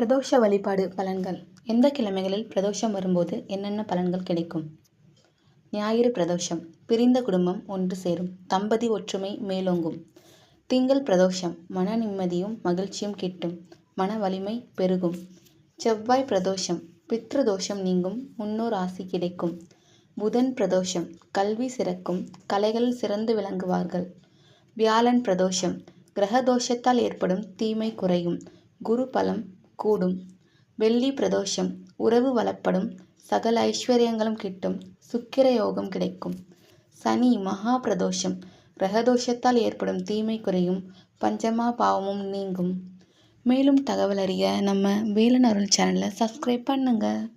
பிரதோஷ வழிபாடு பலன்கள். எந்த கிழமைகளில் பிரதோஷம் வரும்போது என்னென்ன பலன்கள் கிடைக்கும்? ஞாயிறு பிரதோஷம். பிரிந்த குடும்பம் ஒன்று சேரும். தம்பதி ஒற்றுமை மேலோங்கும். திங்கள் பிரதோஷம். மன நிம்மதியும் மகிழ்ச்சியும் கிட்டும். மன வலிமை பெருகும். செவ்வாய் பிரதோஷம். பித்ரு தோஷம் நீங்கும். முன்னோர் ஆசி கிடைக்கும். புதன் பிரதோஷம். கல்வி சிறக்கும். கலைகளில் சிறந்து விளங்குவார்கள். வியாழன் பிரதோஷம். கிரக தோஷத்தால் ஏற்படும் தீமை குறையும். குரு பலம் கூடும். வெள்ளி பிரதோஷம். உறவு வளப்படும். சகல ஐஸ்வர்யங்களும் கிட்டும். சுக்கிர யோகம் கிடைக்கும். சனி மகா பிரதோஷம். கிரகதோஷத்தால் ஏற்படும் தீமை குறையும். பஞ்சமா பாவமும் நீங்கும். மேலும் தகவல் அறிய நம்ம வேலன் அருள் சேனலை சப்ஸ்கிரைப் பண்ணுங்க.